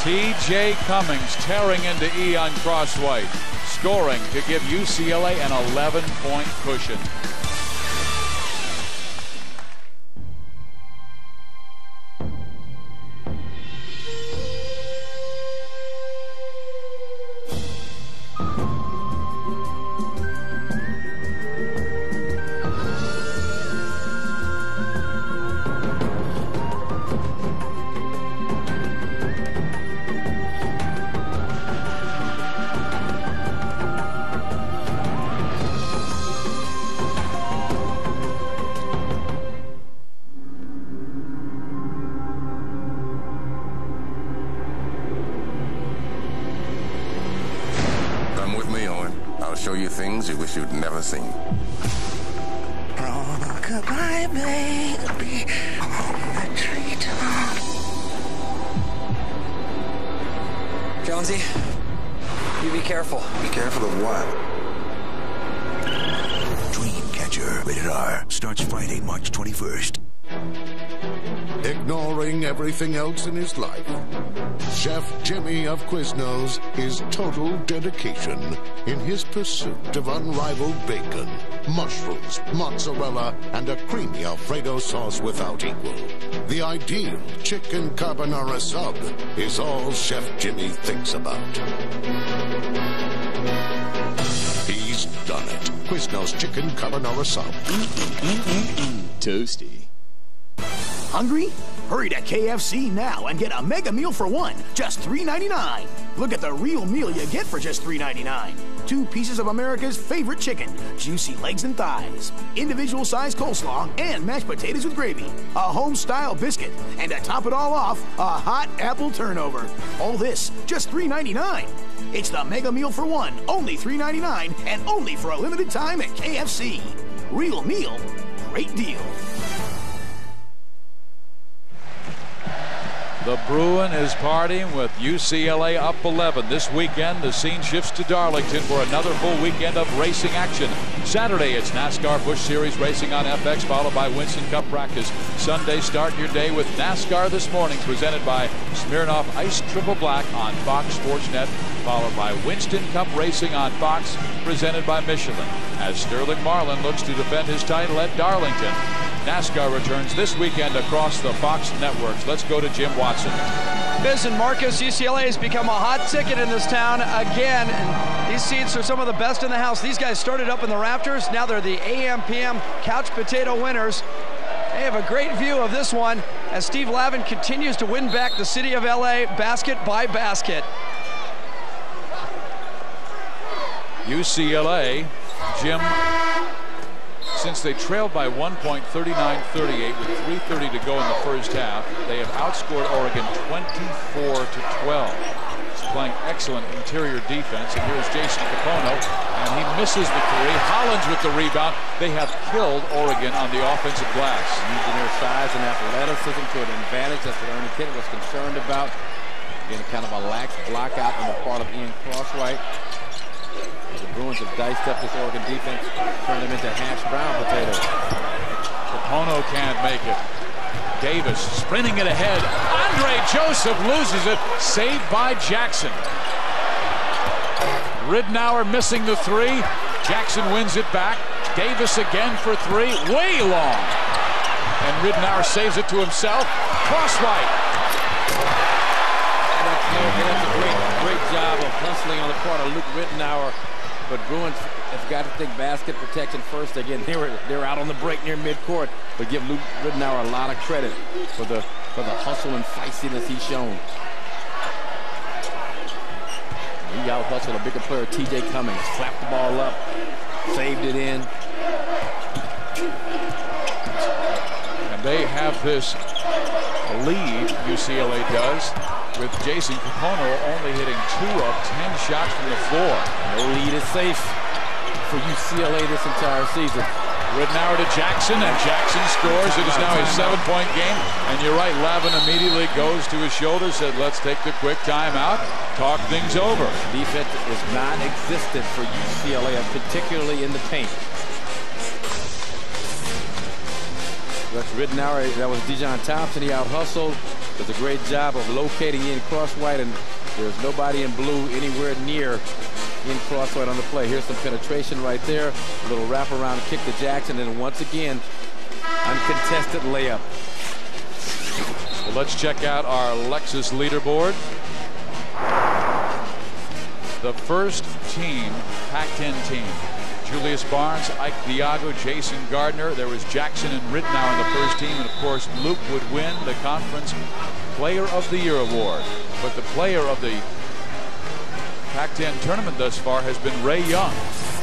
T.J. Cummings tearing into E on Crosswhite, scoring to give UCLA an 11-point cushion. I'll show you things you wish you'd never seen. Rock-a-bye, baby, on the treetop. Jonesy, you be careful. Be careful of what? Dreamcatcher, rated R, starts Friday, March 21st. Ignoring everything else in his life, Chef Jimmy of Quiznos is total dedication in his pursuit of unrivaled bacon, mushrooms, mozzarella, and a creamy Alfredo sauce without equal. The ideal chicken carbonara sub is all Chef Jimmy thinks about. He's done it. Quiznos chicken carbonara sub. Toasty. Hungry? Hurry to KFC now and get a mega meal for one, just $3.99. Look at the real meal you get for just $3.99. 2 pieces of America's favorite chicken, juicy legs and thighs, individual sized coleslaw, and mashed potatoes with gravy, a home-style biscuit, and to top it all off, a hot apple turnover. All this, just $3.99. It's the mega meal for one, only $3.99, and only for a limited time at KFC. Real meal, great deal. The Bruin is partying with UCLA up 11. This weekend, the scene shifts to Darlington for another full weekend of racing action. Saturday, it's NASCAR Busch Series racing on FX, followed by Winston Cup practice. Sunday, start your day with NASCAR This Morning, presented by Smirnoff Ice Triple Black on Fox Sports Net, followed by Winston Cup racing on Fox, presented by Michelin, as Sterling Marlin looks to defend his title at Darlington. NASCAR returns this weekend across the Fox networks. Let's go to Jim Watson. Biz and Marcus, UCLA has become a hot ticket in this town again. And these seats are some of the best in the house. These guys started up in the rafters. Now they're the AM/PM couch potato winners. They have a great view of this one as Steve Lavin continues to win back the city of LA basket by basket. UCLA, Jim, since they trailed by 1 point, 39-38 with 3:30 to go in the first half, they have outscored Oregon 24-12. He's playing excellent interior defense, and here's Jason Capono, and he misses the three. Hollins with the rebound. They have killed Oregon on the offensive glass. Using their size and athleticism to an advantage. That's what Ernie Kidd was concerned about. Again, kind of a lax block out on the part of Ian Crosswhite. The Bruins have diced up this Oregon defense, turned them into hash brown potatoes. Capono can't make it. Davis sprinting it ahead. Andre Joseph loses it. Saved by Jackson. Ridnour missing the three. Jackson wins it back. Davis again for three. Way long. And Ridnour saves it to himself. Crosswhite. That's a great job of hustling on the part of Luke Ridnour. But Bruins have got to think basket protection first. Again, they're out on the break near midcourt, but give Luke Ridnour a lot of credit for the hustle and feistiness he's shown. He out-hustled a bigger player, T.J. Cummings, slapped the ball up, saved it in. And they have this lead, UCLA does, with Jason Capono only hitting 2 of 10 shots from the floor. No lead is safe for UCLA this entire season. Ridnour to Jackson, and Jackson scores. It is now a 7-point game. And you're right, Lavin immediately goes to his shoulder, said, let's take the quick timeout, talk things over. Defense is non-existent for UCLA, particularly in the paint. That's Ridnour. That was Dijon Thompson. He out-hustled. does a great job of locating in cross white, and there's nobody in blue anywhere near in cross white on the play. Here's some penetration right there. A little wraparound kick to Jackson, and once again, uncontested layup. Well, let's check out our Lexus leaderboard. The first team, Pac-10 team. Julius Barnes, Ike Diago, Jason Gardner. There was Jackson and Ridnour in the first team. And, of course, Luke would win the Conference Player of the Year award. But the player of the Pac-10 tournament thus far has been Ray Young.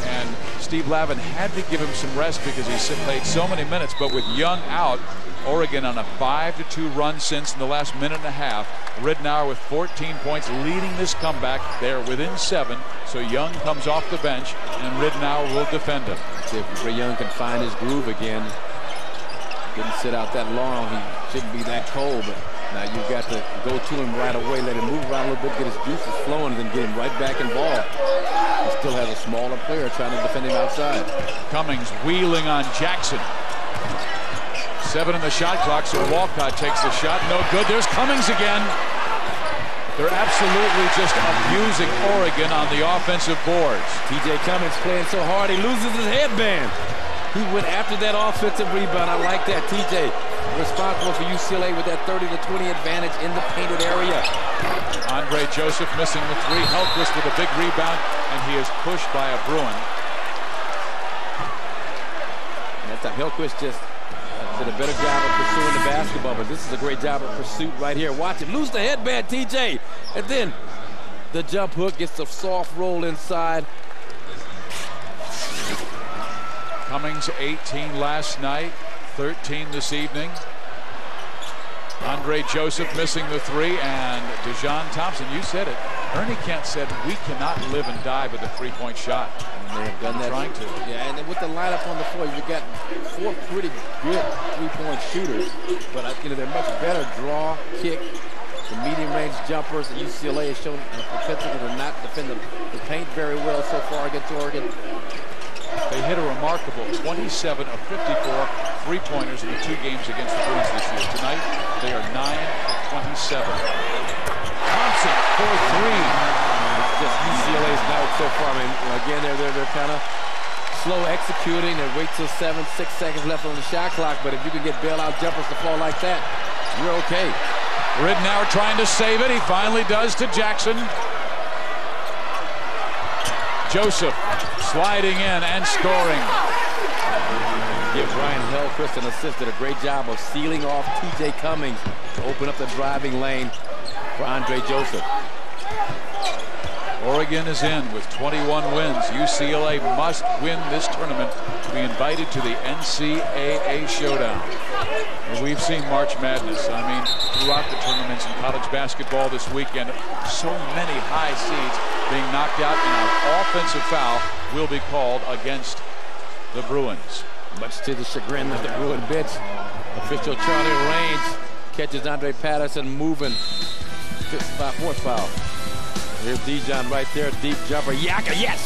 And Steve Lavin had to give him some rest because he played so many minutes. But with Young out, Oregon on a 5-2 run since in the last minute and a half. Ridnour with 14 points leading this comeback. They're within 7. So Young comes off the bench and Ridnour will defend him. If Ray Young can find his groove again, didn't sit out that long, he shouldn't be that cold. But now you've got to go to him right away, let him move around a little bit, get his juices flowing, and then get him right back involved. He still has a smaller player trying to defend him outside. Cummings wheeling on Jackson. 7 in the shot clock, so Walcott takes the shot. No good. There's Cummings again. They're absolutely just abusing Oregon on the offensive boards. TJ Cummings playing so hard he loses his headband. He went after that offensive rebound. I like that. TJ responsible for UCLA with that 30-20 advantage in the painted area. Andre Joseph missing the 3. Hellquist with a big rebound, and he is pushed by a Bruin. And that's how Hellquist just did a better job of pursuing the basketball, but this is a great job of pursuit right here. Watch him lose the headband, TJ, and then the jump hook gets the soft roll inside. Cummings 18 last night, 13 this evening. Andre Joseph missing the 3, and Dejon Thompson, you said it. Ernie Kent said we cannot live and die with a 3-point shot. And they've done that. Trying to. Yeah, and with the lineup on the floor, you've got 4 pretty good 3-point shooters, but they're much better draw, kick, the medium range jumpers. And UCLA has shown a propensity to not defend the paint very well so far against Oregon. They hit a remarkable 27 of 54 3-pointers in the 2 games against the Bruins this year. Tonight, they are 9 of 27. Thompson for 3. It's just UCLA's night so far. I mean, again, they're kind of slow executing. They wait till 6 seconds left on the shot clock. But if you can get bailout jumpers to fall like that, you're okay. Ridnour trying to save it. He finally does to Jackson. Joseph sliding in and scoring. Give Brian Hellquist an assist. Did a great job of sealing off TJ Cummings to open up the driving lane for Andre Joseph. Oregon is in with 21 wins. UCLA must win this tournament to be invited to the NCAA showdown. And we've seen March Madness. I mean, throughout the tournaments in college basketball this weekend, so many high seeds being knocked out, and an offensive foul will be called against the Bruins. Much to the chagrin of the Bruin bench, official Charlie Raines catches Andre Patterson moving. 4th foul. Here's Dejon right there, deep jumper. Yaka, yes!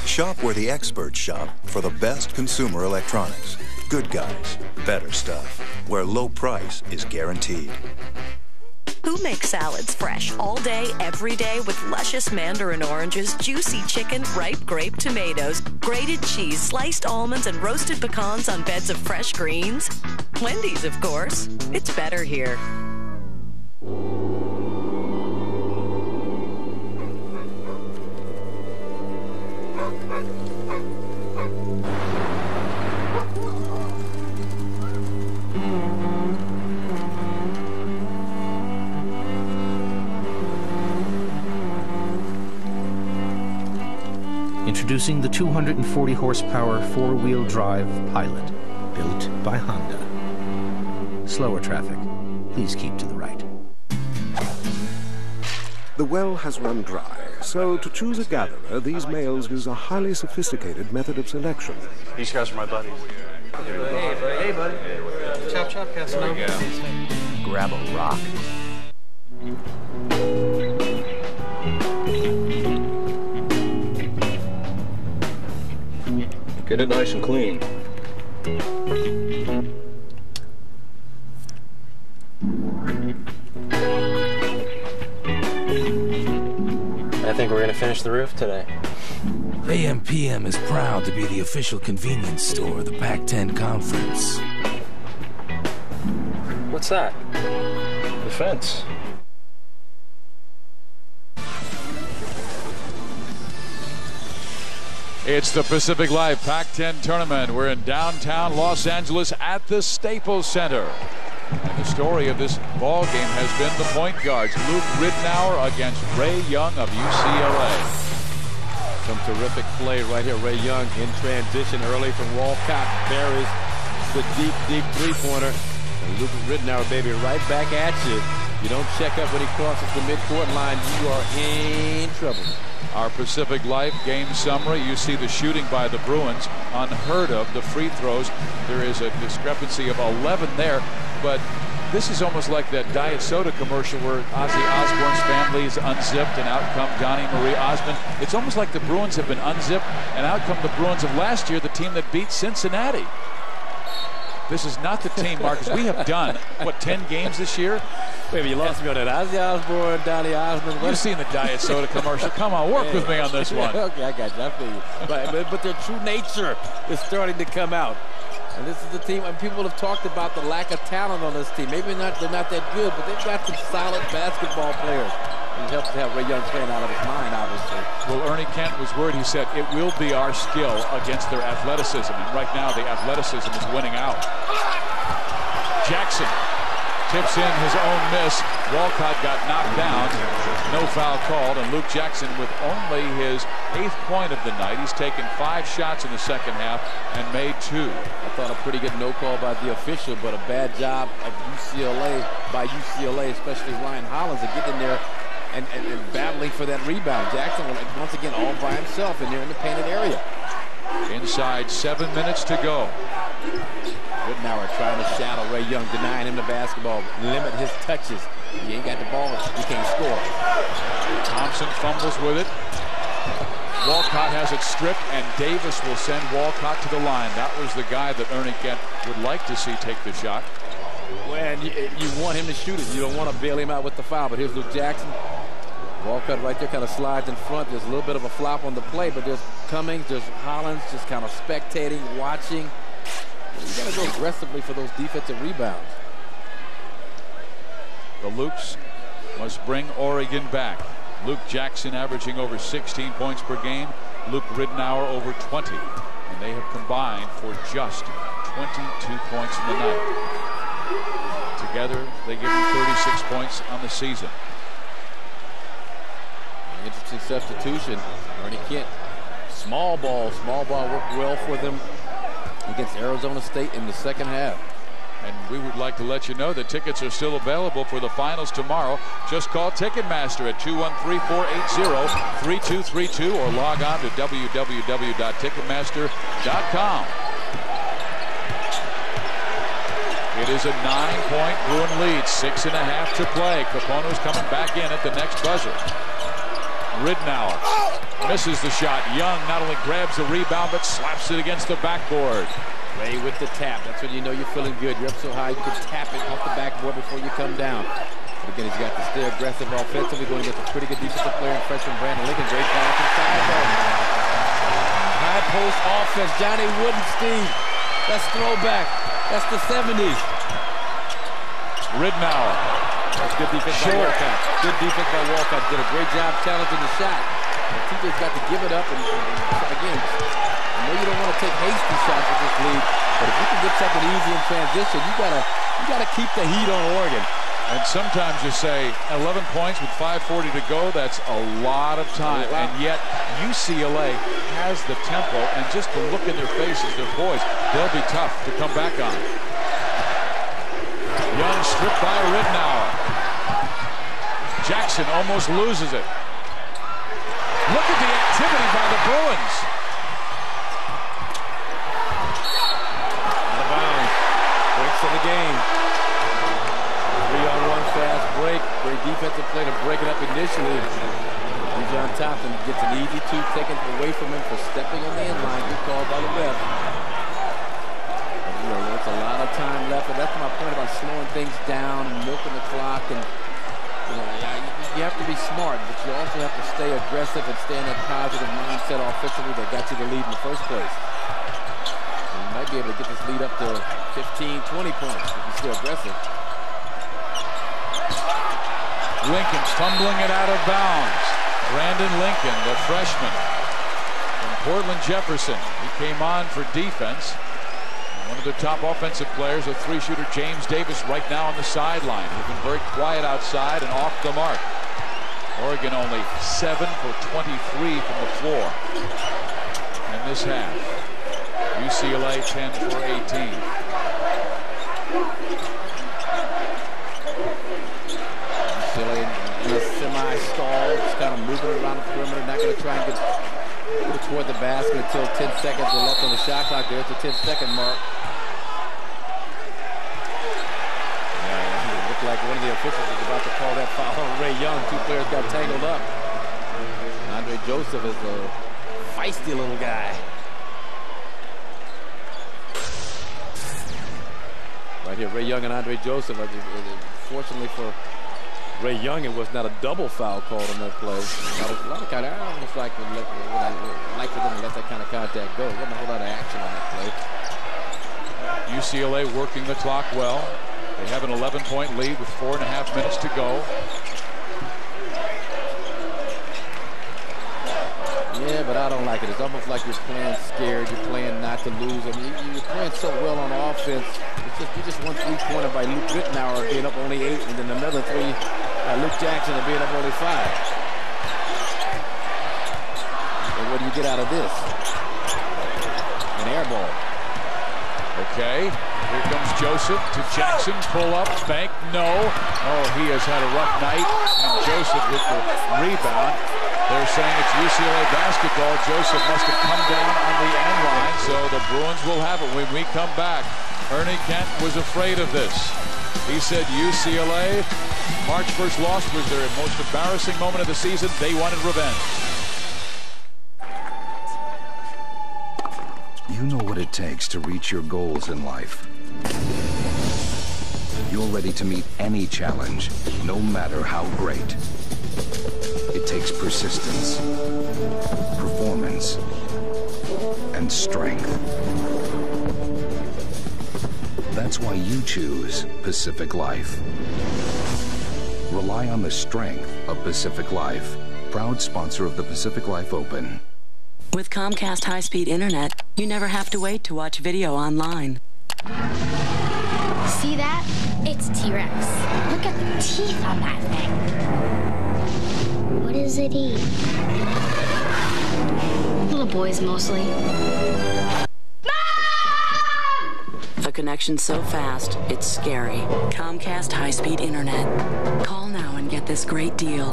Shop where the experts shop for the best consumer electronics. Good guys, better stuff. Where low price is guaranteed. Who makes salads fresh all day, every day with luscious mandarin oranges, juicy chicken, ripe grape tomatoes, grated cheese, sliced almonds, and roasted pecans on beds of fresh greens? Wendy's, of course. It's better here. Introducing the 240 horsepower 4-wheel drive Pilot, built by Honda. Slower traffic, please keep to the right. The well has run dry. So to choose a gatherer, these males use a highly sophisticated method of selection. These guys are my buddies. Hey, buddy. Hey, buddy. Chop, chop, Casanova. Grab a rock. Get it nice and clean. I think we're gonna finish the roof today. AMPM is proud to be the official convenience store of the Pac-10 Conference. What's that? The fence. It's the Pacific Life Pac-10 tournament. We're in downtown Los Angeles at the Staples Center. And the story of this ball game has been the point guards. Luke Ridnour against Ray Young of UCLA. Some terrific play right here. Ray Young in transition early from Walcott. Buries the deep three-pointer. And Luke Ridnour, baby, right back at you. You don't check up when he crosses the midcourt line, you are in trouble. Our Pacific Life game summary. You see the shooting by the Bruins. Unheard of. The free throws. There is a discrepancy of 11 there. But this is almost like that diet soda commercial where Ozzy Osbourne's family is unzipped and out come Johnny Marie Osmond. It's almost like the Bruins have been unzipped and out come the Bruins of last year, the team that beat Cincinnati. This is not the team, Marcus. We have done, what, 10 games this year? Wait, you lost me on that. Ozzy Osbourne, Donny Osmond. You've seen the diet soda commercial. Come on, work with me on this one. Okay, I got you. I feel you. But their true nature is starting to come out. And this is the team, and people have talked about the lack of talent on this team. Maybe they're not that good, but they've got some solid basketball players. It helps to have Ray Young playing out of his mind, obviously. Well, Ernie Kent was worried. He said, it will be our skill against their athleticism. And right now, the athleticism is winning out. Jackson tips in his own miss. Walcott got knocked down. No foul called. And Luke Jackson with only his 8th point of the night. He's taken 5 shots in the second half and made 2. I thought a pretty good no call by the official, but a bad job of UCLA, especially Ryan Hollins, of getting in there and battling for that rebound. Jackson, once again, all by himself in there in the painted area. Inside 7 minutes to go. Ridnour trying to shadow Ray Young, denying him the basketball, limit his touches. He ain't got the ball, he can't score. Thompson fumbles with it. Walcott has it stripped, and Davis will send Walcott to the line. That was the guy that Ernie Kent would like to see take the shot. And you want him to shoot it. You don't want to bail him out with the foul. But here's Luke Jackson. Walcott right there kind of slides in front. There's a little bit of a flop on the play, but there's Cummings, there's Hollins just kind of spectating, watching. You got to go aggressively for those defensive rebounds. The Lukes must bring Oregon back. Luke Jackson averaging over 16 points per game. Luke Ridnour over 20. And they have combined for just 22 points in the night. Together, they give him 36 points on the season. Interesting substitution. Ernie Kent. Small ball worked well for them against Arizona State in the second half. And we would like to let you know that tickets are still available for the finals tomorrow. Just call Ticketmaster at 213-480-3232 or log on to www.ticketmaster.com. It is a 9-point Bruin lead, 6.5 to play. Capone's coming back in at the next buzzer. Ridnour misses the shot. Young not only grabs the rebound, but slaps it against the backboard. Ray with the tap. That's when you know you're feeling good. You're up so high you can tap it off the backboard before you come down. But again, he's got to stay aggressive offensively, going against a pretty good defensive player in freshman Brandon Lincoln. Great pass inside the ball. High post offense. Johnny Woodenstein. That's throwback. That's the 70s. Ridnour. That's good defense by Walcott. Good defense by Walcott. Did a great job challenging the shot. And TJ's got to give it up. And again, I know you don't want to take hasty shots with this lead, but if you can get something easy in transition, you gotta keep the heat on Oregon. And sometimes you say 11 points with 5:40 to go, that's a lot of time. And yet UCLA has the tempo, and just the look in their faces, they're poised. They'll be tough to come back on. Young stripped by Ridnour. Jackson almost loses it. look at the activity by the Bruins. Out of bounds. Breaks of the game. 3-on-1 fast break. Great defensive play to break it up initially. He's on top and gets an easy two taken away from him for stepping on the end line. Good call by the ref. You know, there's a lot of time left, and that's my point about slowing things down and milking the clock. And you know, you have to be smart, but you also have to stay aggressive and stay in that positive mindset offensively that got you the lead in the first place. And you might be able to get this lead up to 15, 20 points if you're still aggressive. Lincoln's fumbling it out of bounds. Brandon Lincoln, the freshman from Portland Jefferson. He came on for defense. One of the top offensive players, a three-shooter, James Davis, right now on the sideline. He's been very quiet outside and off the mark. Oregon only 7 for 23 from the floor in this half. UCLA 10 for 18. UCLA in a semi-stall, just kind of moving around the perimeter, not going to try and get toward the basket until 10 seconds are left on the shot clock. There's the 10-second mark. Yeah, it looked like one of the officials was about to call that foul on Ray Young. Two players got tangled up. Andre Joseph is a feisty little guy. Right here, Ray Young and Andre Joseph. Fortunately for Ray Young, it was not a double foul called on that play. A lot of kind of, I almost like for them to let that kind of contact go. There wasn't a whole lot of action on that play. UCLA working the clock well. They have an 11-point lead with 4.5 minutes to go. Yeah, but I don't like it. It's almost like you're playing scared. You're playing not to lose. I mean, you're playing so well on offense. You just one three-pointer by Luke Rittenauer being up only 8, and then another three by Luke Jackson being up only 5. And what do you get out of this? An air ball. Okay, here comes Joseph to Jackson. Pull up, bank, no. Oh, he has had a rough night. And Joseph with the rebound. They're saying it's UCLA basketball. Joseph must have come down on the end line, so the Bruins will have it when we come back. Ernie Kent was afraid of this. He said UCLA, March 1st loss was their most embarrassing moment of the season. They wanted revenge. You know what it takes to reach your goals in life. You're ready to meet any challenge, no matter how great. It takes persistence, performance, and strength. That's why you choose Pacific Life. Rely on the strength of Pacific Life. Proud sponsor of the Pacific Life Open. With Comcast high-speed internet, you never have to wait to watch video online. See that? It's T-Rex. Look at the teeth on that thing. What does it eat? Little boys mostly. A connection so fast, it's scary. Comcast high-speed internet. Call now and get this great deal.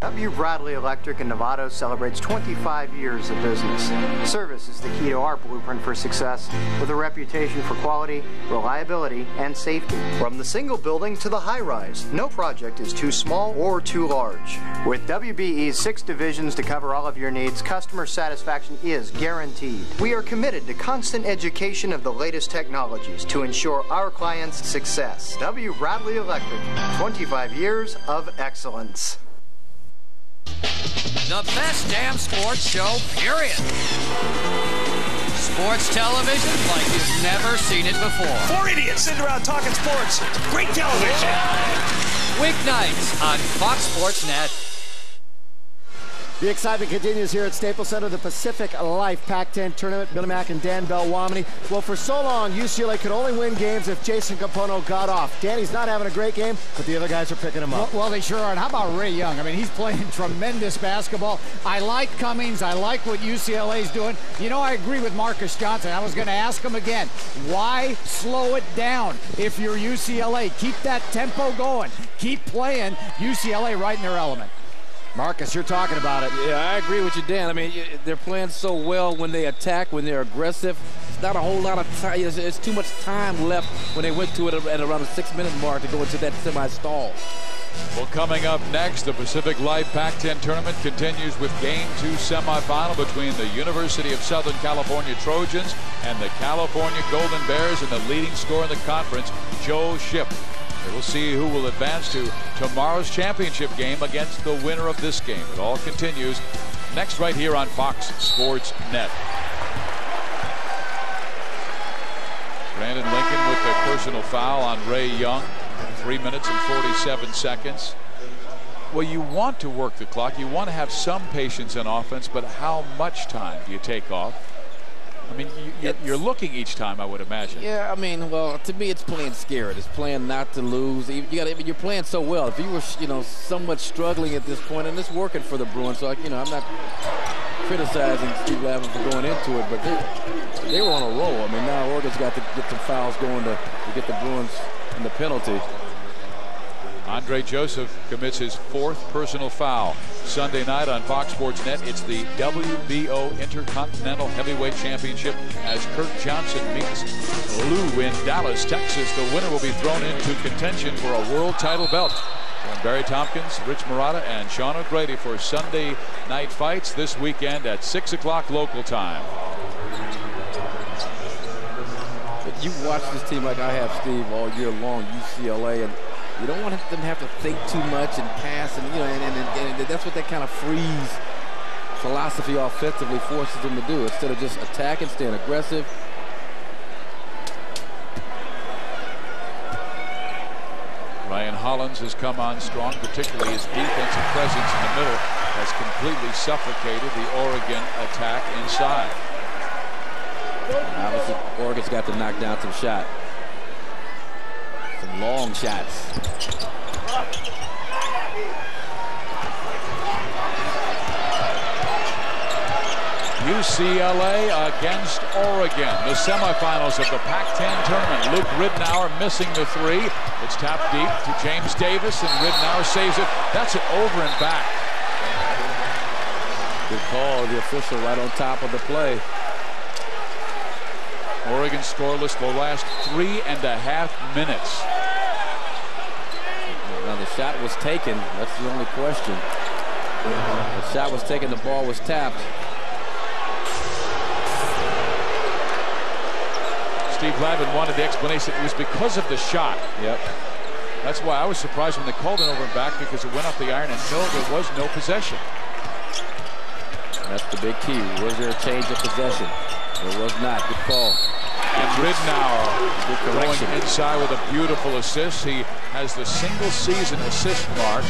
W. Bradley Electric in Novato celebrates 25 years of business. Service is the key to our blueprint for success, with a reputation for quality, reliability, and safety. From the single building to the high-rise, no project is too small or too large. With WBE's 6 divisions to cover all of your needs, customer satisfaction is guaranteed. We are committed to constant education of the latest technologies to ensure our clients' success. W. Bradley Electric, 25 years of excellence. The best damn sports show, period. Sports television like you've never seen it before. 4 idiots sitting around talking sports. Great television. Weeknights on Fox Sports Net. The excitement continues here at Staples Center, the Pacific Life Pac-10 tournament. Billy Mack and Dan Belwamini. Well, for so long, UCLA could only win games if Jason Capono got off. Danny's not having a great game, but the other guys are picking him up. Well, they sure are. And how about Ray Young? I mean, he's playing tremendous basketball. I like Cummings. I like what UCLA's doing. You know, I agree with Marcus Johnson. I was going to ask him again, why slow it down if you're UCLA? Keep that tempo going. Keep playing. UCLA right in their element. Marcus, you're talking about it. Yeah, I agree with you, Dan. I mean, they're playing so well when they attack, when they're aggressive. It's not a whole lot of time. It's too much time left when they went to it at around the 6-minute mark to go into that semi-stall. Well, coming up next, the Pacific Life Pac-10 tournament continues with Game 2 semifinal between the University of Southern California Trojans and the California Golden Bears, and the leading scorer in the conference, Joe Shipp. We'll see who will advance to tomorrow's championship game against the winner of this game. It all continues next right here on Fox Sports Net. Brandon Lincoln with the personal foul on Ray Young. 3 minutes and 47 seconds. Well, you want to work the clock. You want to have some patience in offense, but how much time do you take off? I mean, you're looking each time, I would imagine. Yeah, I mean, well, to me, it's playing scared. It's playing not to lose. You're playing so well. If you were, somewhat struggling at this point, and it's working for the Bruins, so I'm not criticizing Steve Lavin for going into it, but they were on a roll. I mean, now Oregon's got to get some fouls going to get the Bruins in the penalty. Andre Joseph commits his 4th personal foul. Sunday night on Fox Sports Net, it's the WBO Intercontinental Heavyweight Championship as Kirk Johnson meets Lou in Dallas, Texas. The winner will be thrown into contention for a world title belt. Join Barry Tompkins, Rich Marotta, and Sean O'Grady for Sunday night fights this weekend at 6 o'clock local time. But you watch this team like I have, Steve, all year long, UCLA, and you don't want them to have to think too much and pass, and and that's what that kind of freeze philosophy offensively forces them to do, instead of just attacking, staying aggressive. Ryan Hollins has come on strong, particularly his defensive presence in the middle has completely suffocated the Oregon attack inside. Obviously, Oregon's got to knock down some shots. Some long shots. UCLA against Oregon, the semifinals of the Pac-10 tournament. Luke Ridnour missing the 3. It's tapped deep to James Davis, and Ridnour saves it. That's it over and back. Good call, the official right on top of the play. Oregon scoreless for the last 3.5 minutes. Now the shot was taken. That's the only question. The shot was taken. The ball was tapped. Steve Lavin wanted the explanation. It was because of the shot. Yep. That's why I was surprised when they called it over and back, because it went off the iron, and no, there was no possession. That's the big key. Was there a change of possession? There was not. Good call. And Ridnour going inside with a beautiful assist. He has the single season assist mark,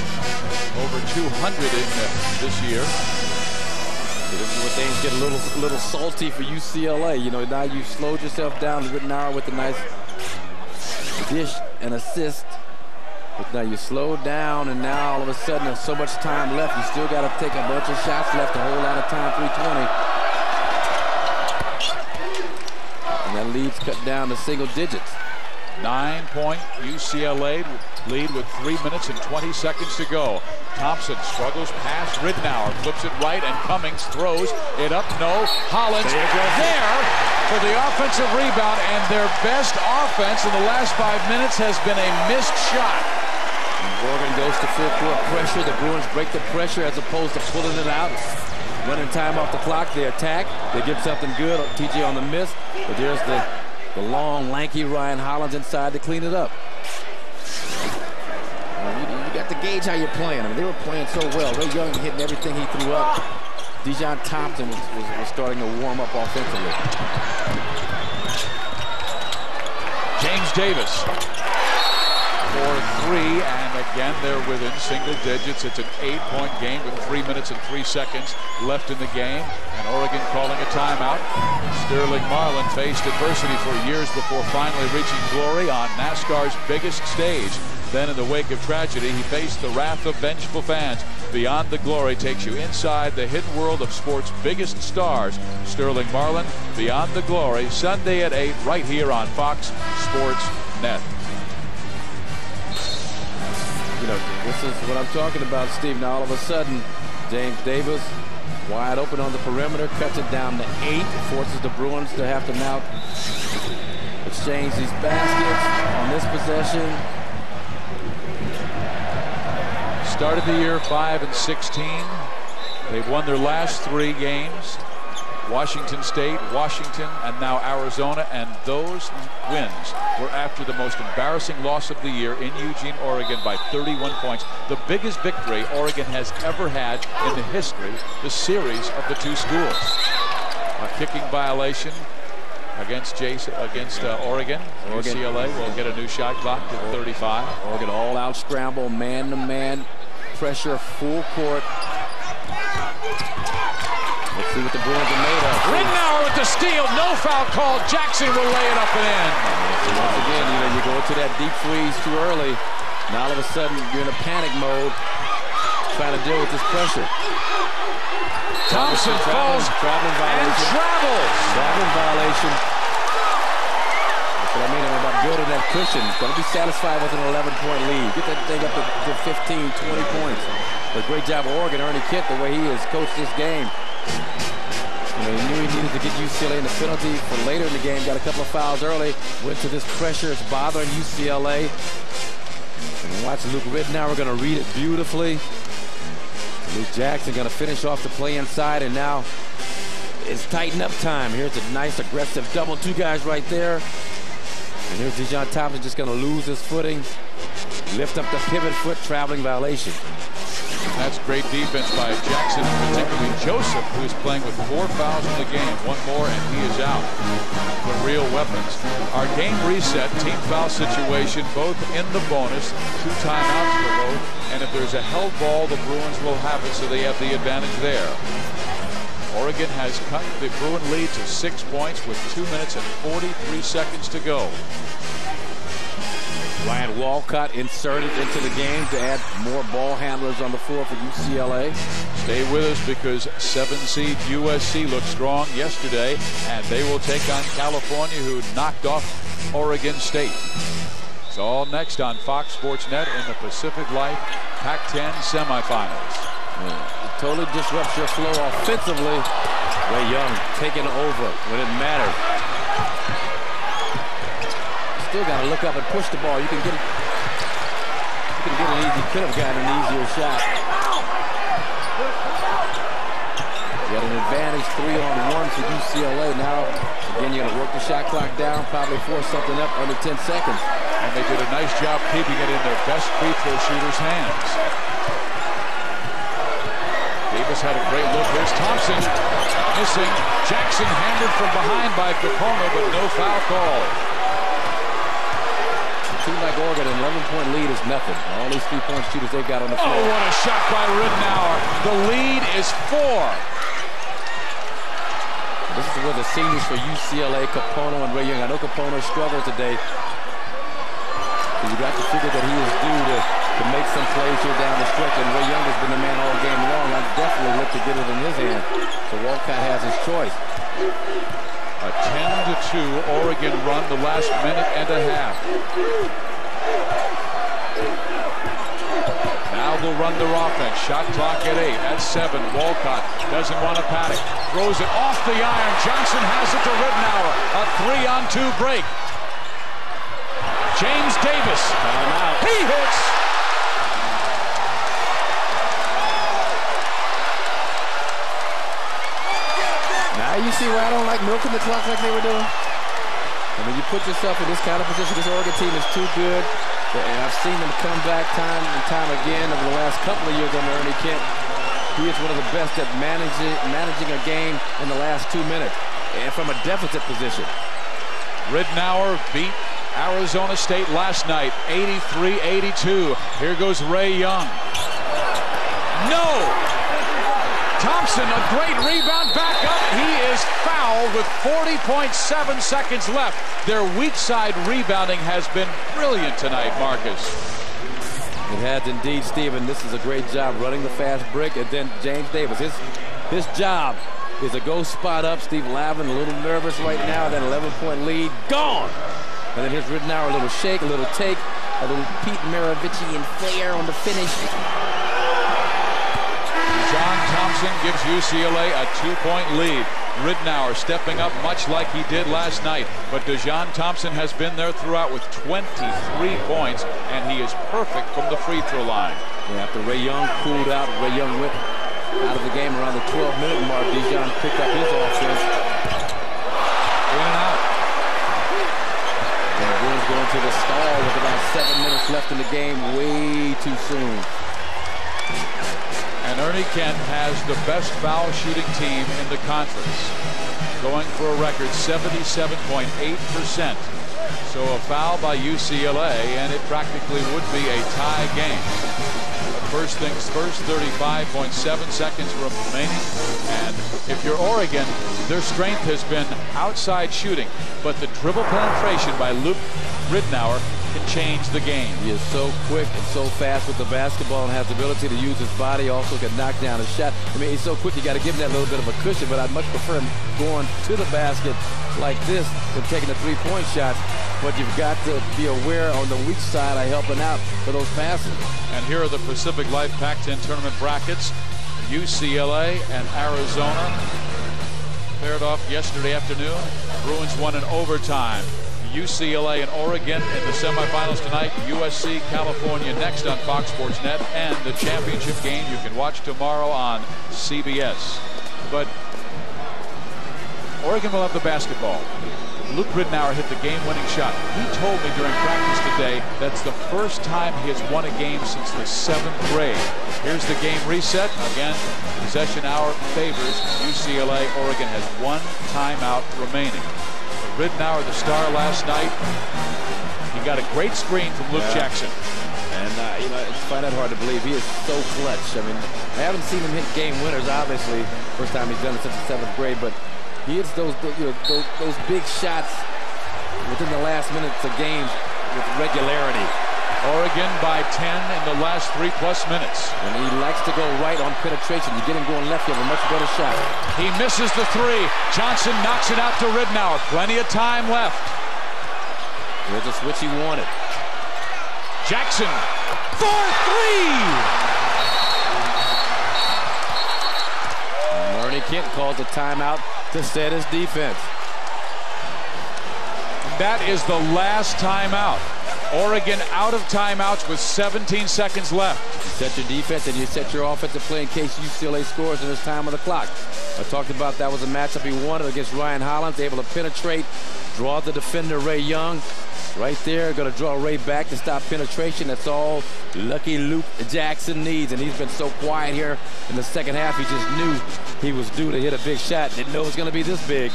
over 200 in this year. This is where things get a little salty for UCLA. Now you slowed yourself down. Ridnour with a nice dish and assist. But now you slowed down, and now all of a sudden there's so much time left. You still got to take a bunch of shots left, a whole lot of time, 3:20. And that lead's cut down to single digits. 9-point UCLA lead with 3 minutes and 20 seconds to go. Thompson struggles past Ridnour, flips it right, and Cummings throws it up. No. Hollins there for the offensive rebound, and their best offense in the last 5 minutes has been a missed shot. Oregon goes to full court pressure. The Bruins break the pressure as opposed to pulling it out. Running time off the clock. They attack. They give something good. TJ on the miss. But there's the long, lanky Ryan Hollins inside to clean it up. You got to gauge how you're playing. I mean, they were playing so well. Ray Young hitting everything he threw up. Dijon Thompson was starting to warm up offensively. James Davis. for 3, and again they're within single digits. It's an 8-point game with 3 minutes and 3 seconds left in the game, and Oregon calling a timeout. Sterling Marlin faced adversity for years before finally reaching glory on NASCAR's biggest stage. Then in the wake of tragedy, he faced the wrath of vengeful fans. Beyond the Glory takes you inside the hidden world of sports' biggest stars. Sterling Marlin, Beyond the Glory, Sunday at 8, right here on Fox Sports Net. You know, this is what I'm talking about, Steve. Now all of a sudden, James Davis wide open on the perimeter, cuts it down to 8, forces the Bruins to have to now exchange these baskets on this possession. Started the year 5-16. They've won their last 3 games. Washington State, Washington, and now Arizona, and those wins were after the most embarrassing loss of the year in Eugene, Oregon by 31 points. The biggest victory Oregon has ever had in the history, the series of the 2 schools. A kicking violation against Oregon. UCLA will get a new shot clock to 35. Oregon all out scramble, man-to-man pressure, full court. Let's see what the Bruins are made of. Ridnour with the steal, no foul call. Jackson will lay it up and in. So once again, you know, you go into that deep freeze too early. Now all of a sudden you're in a panic mode, trying to deal with this pressure. Thompson falls traveling violation. And travels. Traveling violation. That's what I mean about building that cushion. Don't be satisfied with an 11-point lead. Get that thing up to 15, 20 points. But great job of Oregon, Ernie Kitt, the way he has coached this game. You know, he knew he needed to get UCLA in the penalty for later in the game. Got a couple of fouls early. Went to this pressure. It's bothering UCLA. And watch Luke Ridnour going to read it beautifully. Luke Jackson going to finish off the play inside, and now it's tighten up time. Here's a nice aggressive double, 2 guys right there. And here's Dejon Thompson just going to lose his footing. Lift up the pivot foot, traveling violation. That's great defense by Jackson, and particularly Joseph, who is playing with 4 fouls in the game. 1 more and he is out. The real weapons. Our game reset, team foul situation, both in the bonus, 2 timeouts for both. And if there's a held ball, the Bruins will have it, so they have the advantage there. Oregon has cut the Bruin lead to 6 points with 2 minutes and 43 seconds to go. Ryan Walcott inserted into the game to add more ball handlers on the floor for UCLA. Stay with us because 7-seed USC looked strong yesterday, and they will take on California, who knocked off Oregon State. It's all next on Fox Sports Net in the Pacific Life Pac-10 semifinals. It totally disrupts your flow offensively. Ray Young taking over when it mattered. Still got to look up and push the ball. You can get it. You can get an easy. Could have gotten an easier shot. You got an advantage 3-on-1 for UCLA. Now again, you're going to work the shot clock down. Probably force something up under 10 seconds. And they did a nice job keeping it in their best free throw shooters' hands. Davis had a great look. Here's Thompson missing. Jackson hammered from behind by Capona, but no foul call. A team like Oregon, an 11-point lead is nothing. All these 3-point shooters they've got on the floor. Oh, what a shot by Ridnour. The lead is 4. This is where the seniors for UCLA, Capona and Ray Young. I know Capona struggled today. So you got to figure that he is due to make some plays here down the stretch, and Ray Young has been the man all game long. I definitely look to get it in his hand. So Walcott has his choice. A 10-2 Oregon run the last minute and a half. Now they'll run their offense. Shot clock at 8. At 7. Walcott doesn't want to panic. Throws it off the iron. Johnson has it to Ridnour. A 3-on-2 break. James Davis. Timeout. He hits. Now you see why I don't like milking the clock like they were doing. I mean, you put yourself in this kind of position. This Oregon team is too good. And I've seen them come back time and time again over the last couple of years under Ernie Kitt. He is one of the best at managing a game in the last 2 minutes and from a deficit position. Ridnour beat Arizona State last night, 83-82. Here goes Ray Young. No! Thompson, a great rebound, back up. He is fouled with 40.7 seconds left. Their weak side rebounding has been brilliant tonight, Marcus. It has indeed, Stephen. This is a great job running the fast break. And then James Davis, his job is to go spot up. Steve Lavin a little nervous right now. That 11-point lead gone. And then here's Ridenour, a little shake, a little take, a little Pete Maravici and flair on the finish. John Thompson gives UCLA a 2-point lead. Ridenour stepping up much like he did last night, but DeJon Thompson has been there throughout with 23 points, and he is perfect from the free throw line. Yeah, after Ray Young cooled out, Ray Young went out of the game around the 12-minute mark. DeJon picked up his offense. In and out. And the Bruins going to the stall with about 7 minutes left in the game, way too soon. And Ernie Kent has the best foul shooting team in the conference, going for a record 77.8%. So a foul by UCLA, and it practically would be a tie game. But first things first, 35.7 seconds remaining. And if you're Oregon, their strength has been outside shooting, but the dribble penetration by Luke Ridenour can change the game. He is so quick and so fast with the basketball and has the ability to use his body. Also can knock down a shot. I mean, he's so quick, you got to give him that little bit of a cushion, but I'd much prefer him going to the basket like this than taking the three-point shots. But you've got to be aware on the weak side of helping out for those passes. And here are the Pacific Life Pac-10 tournament brackets. UCLA and Arizona paired off yesterday afternoon. Bruins won in overtime. UCLA and Oregon in the semifinals tonight. USC, California next on Fox Sports Net, and the championship game you can watch tomorrow on CBS. But Oregon will have the basketball. Luke Ridenour hit the game-winning shot. He told me during practice today that's the first time he has won a game since the 7th grade. Here's the game reset. Again, possession hour favors UCLA. Oregon has one timeout remaining. Ridenour, the star last night. He got a great screen from Luke Jackson. And, you know, it's find that hard to believe. He is so clutch. I mean, I haven't seen him hit game winners, obviously. First time he's done it since the 7th grade. But he hits those big shots within the last minutes of games with regularity. Oregon by 10 in the last 3+ minutes. And he likes to go right on penetration. You get him going left, you have a much better shot. He misses the three. Johnson knocks it out to Ridenour. Plenty of time left. Here's the switch he wanted. Jackson for three. And Ernie Kent calls a timeout to set his defense. That is the last timeout. Oregon out of timeouts with 17 seconds left. You set your defense and you set your offensive play in case UCLA scores in this time of the clock. I talked about that was a matchup he wanted against Ryan Hollins, able to penetrate, draw the defender Ray Young. Right there, going to draw Ray back to stop penetration. That's all lucky Luke Jackson needs, and he's been so quiet here in the second half. He just knew he was due to hit a big shot. Didn't know it was going to be this big.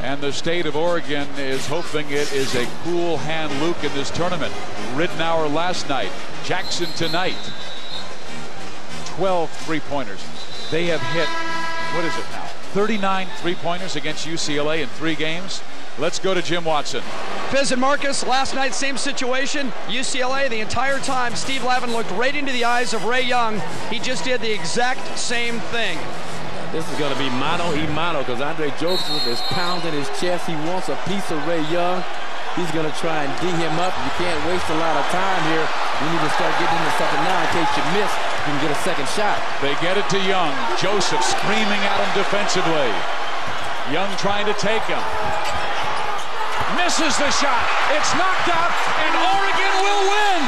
And the state of Oregon is hoping it is a cool hand Luke in this tournament. Ridenour last night, Jackson tonight. 12 three-pointers. They have hit, what is it now, 39 three-pointers against UCLA in 3 games. Let's go to Jim Watson. Fizz and Marcus, last night, same situation. UCLA, the entire time, Steve Lavin looked right into the eyes of Ray Young. He just did the exact same thing. This is going to be mano-y-mano because Andre Joseph is pounding his chest. He wants a piece of Ray Young. He's going to try and D him up. You can't waste a lot of time here. You need to start getting into something now in case you miss. You can get a second shot. They get it to Young. Joseph screaming at him defensively. Young trying to take him. Misses the shot. It's knocked out, and Oregon will win.